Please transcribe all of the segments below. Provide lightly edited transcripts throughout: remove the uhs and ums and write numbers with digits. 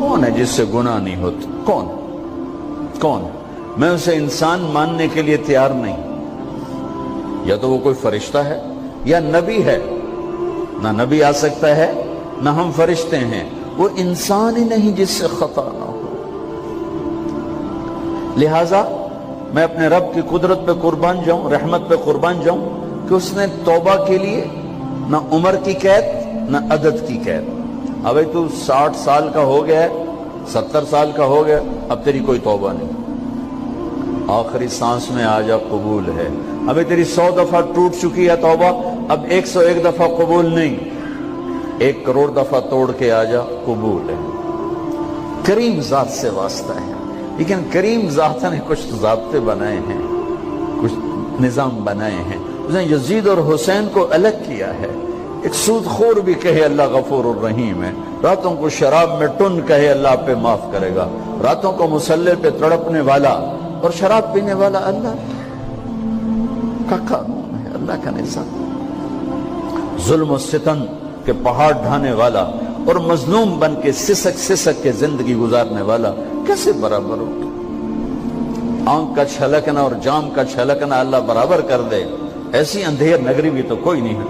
کون ہے جس سے گناہ نہیں ہوتا؟ کون کون؟ میں اسے انسان ماننے کے لیے تیار نہیں. یا تو وہ کوئی فرشتہ ہے یا نبی ہے. نہ نبی آ سکتا ہے نہ ہم فرشتے ہیں. وہ انسان ہی نہیں جس سے خطا نہ ہو. لہذا میں اپنے رب کی قدرت پہ قربان جاؤں, رحمت پہ قربان جاؤں کہ اس نے توبہ کے لیے نہ عمر کی قید نہ عدد کی قید. اب تو 60 سال کا ہو گیا ہے, 70 سال کا ہو گیا, اب تیری کوئی توبہ نہیں. آخری سانس میں آ جا, قبول ہے. ابھی تیری 100 دفعہ ٹوٹ چکی ہے توبہ, اب 101 دفعہ قبول نہیں, 1 کروڑ دفعہ توڑ کے آ جا, قبول ہے. کریم ذات سے واسطہ ہے. لیکن کریم ذات نے کچھ ضابطے بنائے ہیں, کچھ نظام بنائے ہیں. اس نے یزید اور حسین کو الگ کیا ہے. ایک سود خور بھی کہے اللہ غفور الرحیم ہے, راتوں کو شراب میں ٹن کہے اللہ پہ معاف کرے گا, راتوں کو مصلی پہ تڑپنے والا اور شراب پینے والا اللہ کا قانون ہے, اللہ کا نظام. ظلم و ستم کے پہاڑ ڈھانے والا اور مظلوم بن کے سسک سسک کے زندگی گزارنے والا کیسے برابر ہو؟ آنکھ کا چھلکنا اور جام کا چھلکنا اللہ برابر کر دے, ایسی اندھیر نگری بھی تو کوئی نہیں ہے.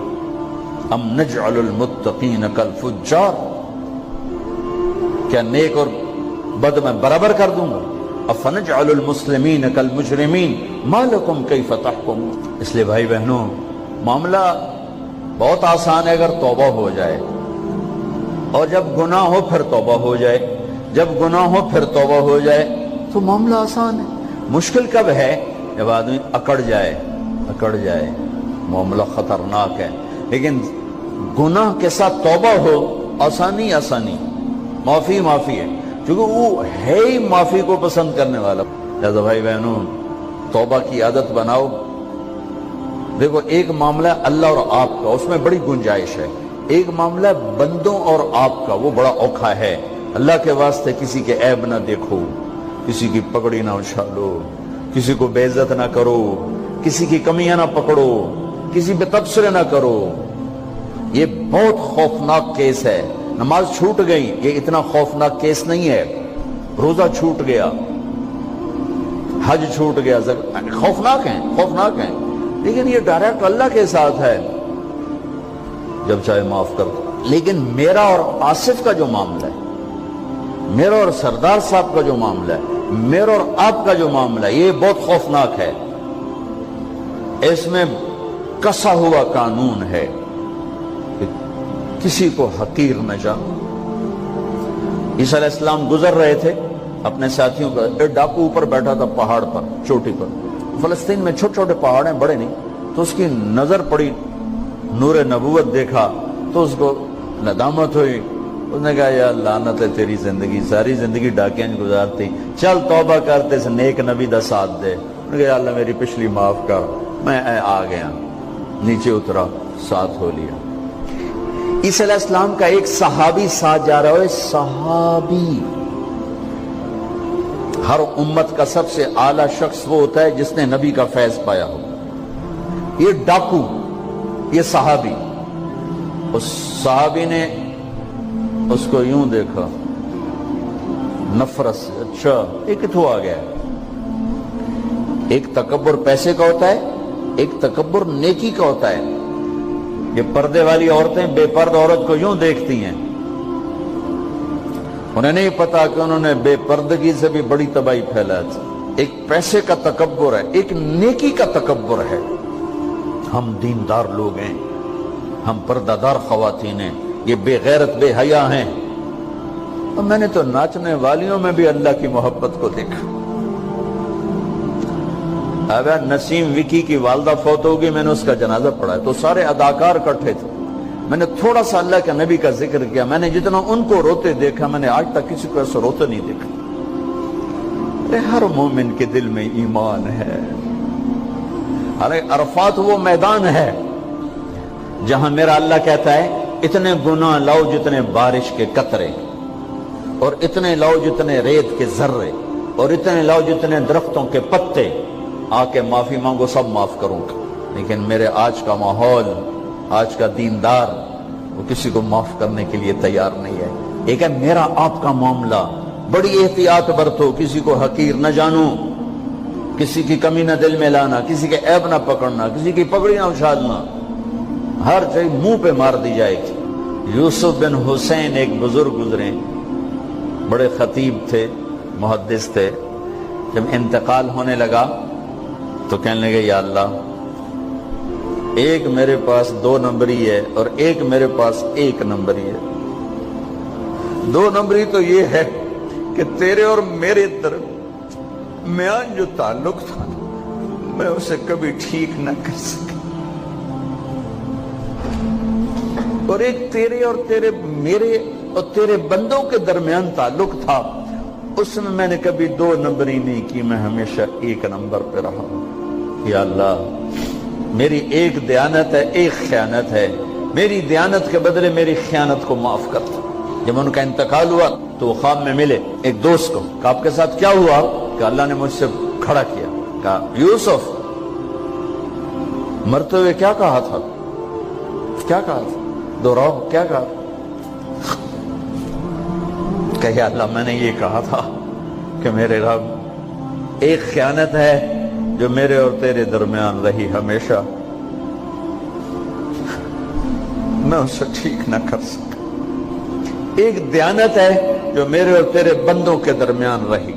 ام نجعل المتقین کالفجار, کیا نیک اور بد میں برابر کر دوں گا؟ افنجعل المسلمین کالمجرمین ما لکم کیف تحکمون. اس لیے بھائی بہنوں, معاملہ بہت آسان ہے اگر توبہ ہو جائے, اور جب گناہ ہو پھر توبہ ہو جائے, جب گناہ ہو پھر توبہ ہو جائے تو معاملہ آسان ہے. مشکل کب ہے؟ جب آدمی اکڑ جائے, معاملہ خطرناک ہے. لیکن گناہ کے ساتھ توبہ ہو, آسانی, معافی ہے, کیونکہ وہ ہے ہی معافی کو پسند کرنے والا. لہذا بھائی بہنوں, توبہ کی عادت بناؤ. دیکھو, ایک معاملہ اللہ اور آپ کا, اس میں بڑی گنجائش ہے. ایک معاملہ بندوں اور آپ کا, وہ بڑا اوکھا ہے. اللہ کے واسطے کسی کے عیب نہ دیکھو, کسی کی پگڑی نہ اچھالو, کسی کو بے عزت نہ کرو, کسی کی کمیاں نہ پکڑو, کسی پہ تبصرے نہ کرو. یہ بہت خوفناک کیس ہے. نماز چھوٹ گئی, یہ اتنا خوفناک کیس نہیں ہے. روزہ چھوٹ گیا, حج چھوٹ گیا, خوفناک ہیں, لیکن یہ ڈائریکٹ اللہ کے ساتھ ہے, جب چاہے معاف کر دو. لیکن میرا اور آصف کا جو معاملہ ہے, میرا اور سردار صاحب کا جو معاملہ ہے, میرا اور آپ کا جو معاملہ ہے, یہ بہت خوفناک ہے. اس میں کسا ہوا قانون ہے کہ کسی کو حقیر نہ جانو. عیسیٰ علیہ السلام گزر رہے تھے اپنے ساتھیوں کا, ایک ڈاکو اوپر بیٹھا تھا پہاڑ پر, چوٹی پر. فلسطین میں چھوٹے چھوٹے پہاڑ ہیں, بڑے نہیں. تو اس کی نظر پڑی, نور نبوت دیکھا تو اس کو ندامت ہوئی. اس نے کہا یا لعنت ہے تیری زندگی, ساری زندگی ڈاکیاں گزارتی, چل توبہ کرتے سے نیک نبی دا ساتھ دے. انہوں نے کہا یا اللہ میری پچھلی معاف کر. میں آ گیا, نیچے اترا, ساتھ ہو لیا. عیسیٰ علیہ السلام کا ایک صحابی ساتھ جا رہا ہے. صحابی, ہر امت کا سب سے اعلیٰ شخص وہ ہوتا ہے جس نے نبی کا فیض پایا ہو. یہ ڈاکو, یہ صحابی. اس صحابی نے اس کو یوں دیکھا نفرت سے, اچھا یہ کتوں آ گیا. ایک تکبر پیسے کا ہوتا ہے, ایک تکبر نیکی کا ہوتا ہے. یہ پردے والی عورتیں بے پرد عورت کو یوں دیکھتی ہیں, انہیں نہیں پتا کہ انہوں نے بے پردگی سے بھی بڑی تباہی پھیلا تھی. ایک پیسے کا تکبر ہے, ایک نیکی کا تکبر ہے. ہم دیندار لوگ ہیں, ہم پردہ دار خواتین ہیں, یہ بے غیرت بے حیا ہیں. اور میں نے تو ناچنے والیوں میں بھی اللہ کی محبت کو دیکھا. اگر نسیم وکی کی والدہ فوت ہوگی, میں نے اس کا جنازہ پڑھا, تو سارے اداکار اکٹھے تھے. میں نے تھوڑا سا اللہ کے نبی کا ذکر کیا. میں نے جتنا ان کو روتے دیکھا, میں نے آج تک کسی کو ایسا روتے نہیں دیکھا. ہر مومن کے دل میں ایمان ہے. عرفات وہ میدان ہے جہاں میرا اللہ کہتا ہے اتنے گناہ لاؤ جتنے بارش کے قطرے, اور اتنے لاؤ جتنے ریت کے ذرے, اور اتنے لاؤ جتنے درختوں کے پتے, آ کے معافی مانگو, سب معاف کروں گا. لیکن میرے آج کا ماحول, آج کا دیندار, وہ کسی کو معاف کرنے کے لیے تیار نہیں ہے. ایک ہے میرا آپ کا معاملہ، بڑی احتیاط برتو، کسی کو حقیر نہ جانو، کسی کی کمی نہ دل میں لانا، کسی کے عیب نہ پکڑنا، کسی کی پگڑی نہ اچھالنا، ہر چیز منہ پہ مار دی جائے گی۔ یوسف بن حسین ایک بزرگ گزرے، بڑے خطیب تھے، محدث تھے، جب انتقال ہونے لگا تو کہنے لگے یا اللہ، ایک میرے پاس 2 نمبری ہے اور ایک میرے پاس 1 نمبری ہے۔ 2 نمبری تو یہ ہے کہ تیرے اور میرے درمیان جو تعلق تھا میں اسے کبھی ٹھیک نہ کر سکا، اور ایک تیرے اور میرے اور تیرے بندوں کے درمیان تعلق تھا، اس میں نے کبھی 2 نمبری نہیں کی، میں ہمیشہ 1 نمبر پہ رہا۔ یا اللہ، میری ایک دیانت ہے، ایک خیانت ہے، میری دیانت کے بدلے میری خیانت کو معاف کر۔ جب ان کا انتقال ہوا تو وہ خواب میں ملے ایک دوست کو، کہا آپ کے ساتھ کیا ہوا؟ کہ اللہ نے مجھ سے کھڑا کیا، کہا یوسف مرتے ہوئے کیا کہا تھا؟ کیا کہا تھا؟ دوہراؤ، کیا کہا؟ کہ یا اللہ، میں نے یہ کہا تھا کہ میرے رب، ایک خیانت ہے جو میرے اور تیرے درمیان رہی ہمیشہ، میں اسے ٹھیک نہ کر سکا، ایک دیانت ہے جو میرے اور تیرے بندوں کے درمیان رہی،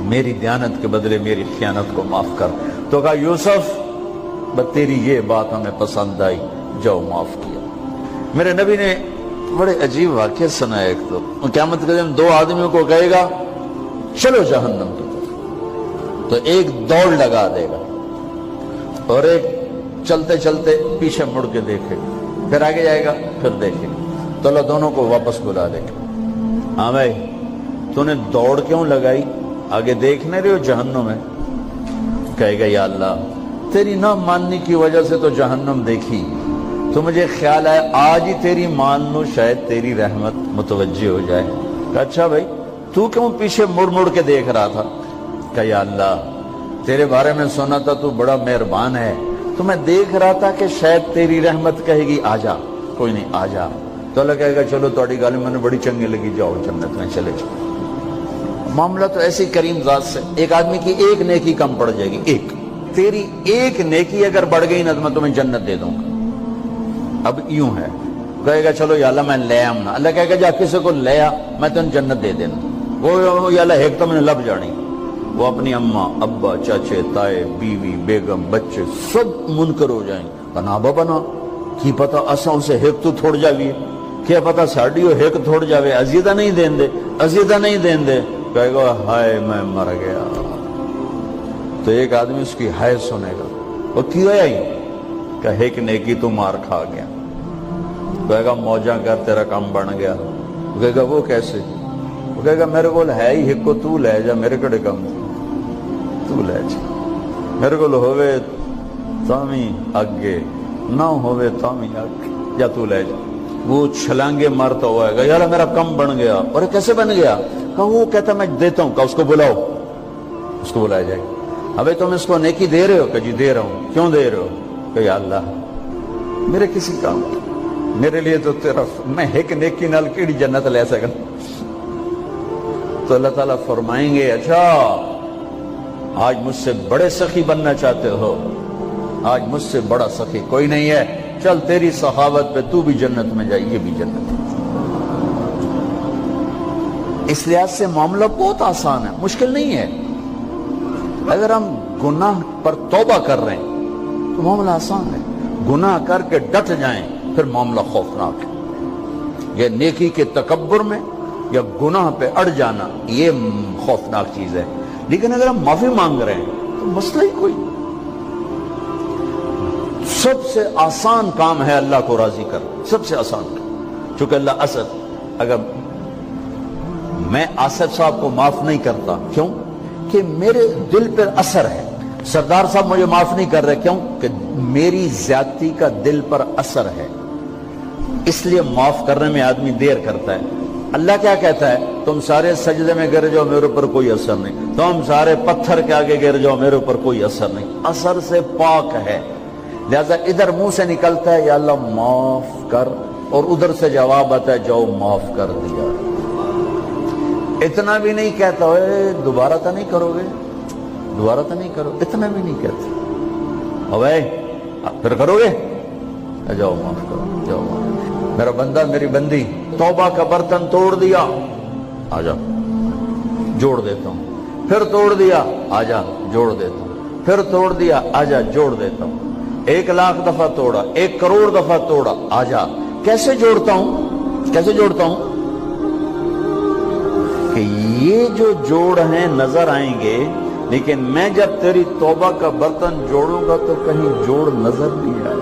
میری دیانت کے بدلے میری خیانت کو معاف کر۔ تو کہا یوسف، بس تیری یہ بات ہمیں پسند آئی، جاؤ معاف کیا۔ میرے نبی نے بڑے عجیب واقعہ سنا ہے۔ ایک تو قیامت کے دن 2 آدمیوں کو کہے گا چلو جہنم کی طرف، تو ایک دوڑ لگا دے گا اور ایک چلتے چلتے پیچھے مڑ کے دیکھے، پھر آگے جائے گا، پھر دیکھے گا، تو اللہ دونوں کو واپس بلا دے گا۔ ہاں بھائی، تو نے دوڑ کیوں لگائی؟ آگے دیکھنے رہے ہو جہنم میں؟ کہے گا یا اللہ، تیری نہ ماننے کی وجہ سے تو جہنم دیکھی، تو مجھے خیال آیا آج ہی تیری مان لوں، شاید تیری رحمت متوجہ ہو جائے۔ کہا اچھا بھائی، تو کیوں پیچھے مڑ مڑ کے دیکھ رہا تھا؟ کہ یا اللہ، تیرے بارے میں سنا تھا تو بڑا مہربان ہے، تو میں دیکھ رہا تھا کہ شاید تیری رحمت کہے گی آ جا۔ کوئی نہیں، آ جا۔ تو اللہ کہے گا چلو تھوڑی گل میں نے بڑی چنگی لگی، جاؤ جنت میں چلے جاؤ۔ معاملہ تو ایسی کریم ذات سے، ایک آدمی کی ایک نیکی کم پڑ جائے گی، ایک تیری ایک نیکی اگر بڑھ گئی نا تو میں تمہیں جنت دے دوں گا۔ اب یوں ہے، کہے گا چلو یا اللہ میں لے آؤں نا، اللہ کہے گا جا کسی کو لے آ، میں تمہیں جنت دے دینا۔ وہ یا اللہ ایک تو میں نے لب جانی، وہ اپنی اماں، ابا، چاچے، تائے، بیوی، بیگم، بچے سب منکر ہو جائیں۔ بنا بنا کی پتا اساں اسے ایک تو تھوڑ جاوی، کیا پتا ساڑی ہو ایک تھوڑ جاوے، عزیدہ نہیں دین دے، عزیدہ نہیں دین دے۔ کہے گا ہائے میں مر گیا۔ تو ایک آدمی اس کی ہائے سنے گا، وہ کیوں ہے ہی؟ کہے کہ نیکی تو مار کھا گیا۔ کہے گا موجہ کر، تیرا کام بن گیا۔ کہے گا وہ کیسے؟ وہ کہے گا میرے کو ہے ہی ایک کو، تو لے جا، میرے کڑے کم تو لے جا، میرے کو ہوئے تامی آگے، نہ ہوئے تامی آگے، یا تو لے جا۔ وہ چھلانگے مارتا ہوا ہے، یار میرا کم بن گیا۔ اور کیسے بن گیا؟ کہا وہ کہتا میں دیتا ہوں۔ کہا اس کو بلاؤ، اس کو بلایا جائے گا۔ ابھی تم اس کو نیکی دے رہے ہو؟ کہ جی دے رہا ہوں۔ کیوں دے رہے ہو؟ کہ یا اللہ میرے کسی کام، میرے لیے تو تیرا، میں ایک نیکی نال کیڑی جنت لے سکا۔ تو اللہ تعالیٰ فرمائیں گے اچھا آج مجھ سے بڑے سخی بننا چاہتے ہو؟ آج مجھ سے بڑا سخی کوئی نہیں ہے، چل تیری سخاوت پہ تو بھی جنت میں جائے، یہ بھی جنت میں۔ اس لحاظ سے معاملہ بہت آسان ہے، مشکل نہیں ہے۔ اگر ہم گناہ پر توبہ کر رہے ہیں تو معاملہ آسان ہے، گناہ کر کے ڈٹ جائیں پھر معاملہ خوفناک ہے۔ یہ نیکی کے تکبر میں یا گناہ پہ اڑ جانا یہ خوفناک چیز ہے۔ لیکن اگر ہم معافی مانگ رہے ہیں تو مسئلہ ہی کوئی، سب سے آسان کام ہے اللہ کو راضی کرنا، سب سے آسان کام۔ چونکہ اللہ اسد، اگر میں آصف صاحب کو معاف نہیں کرتا، کیوں کہ میرے دل پر اثر ہے، سردار صاحب مجھے معاف نہیں کر رہے، کیوں کہ میری زیادتی کا دل پر اثر ہے، اس لیے معاف کرنے میں آدمی دیر کرتا ہے۔ اللہ کیا کہتا ہے؟ تم سارے سجدے میں گر جاؤ، میرے اوپر کوئی اثر نہیں، تم سارے پتھر کے آگے گر جاؤ، میرے اوپر کوئی اثر نہیں، اثر سے پاک ہے۔ لہذا ادھر منہ سے نکلتا ہے یا اللہ معاف کر، اور ادھر سے جواب آتا ہے جاؤ معاف کر دیا. اتنا بھی نہیں کہتا ہوئے دوبارہ تو نہیں کرو گے, دوبارہ تو نہیں کرو, اتنا بھی نہیں کہتا اوے پھر کرو گے, جاؤ معاف کرو, جاؤ معاف. میرا بندہ میری بندی توبہ کا برتن توڑ دیا, آ جا جوڑ دیتا ہوں. پھر توڑ دیا, آ جا جوڑ دیتا ہوں. پھر توڑ دیا, آ جا جوڑ دیتا ہوں. 1,00,000 دفعہ توڑا, 1 کروڑ دفعہ توڑا, آ جا. کیسے جوڑتا ہوں, کیسے جوڑتا ہوں کہ یہ جو جوڑ ہیں نظر آئیں گے, لیکن میں جب تیری توبہ کا برتن جوڑوں گا تو کہیں جوڑ نظر نہیں آئے.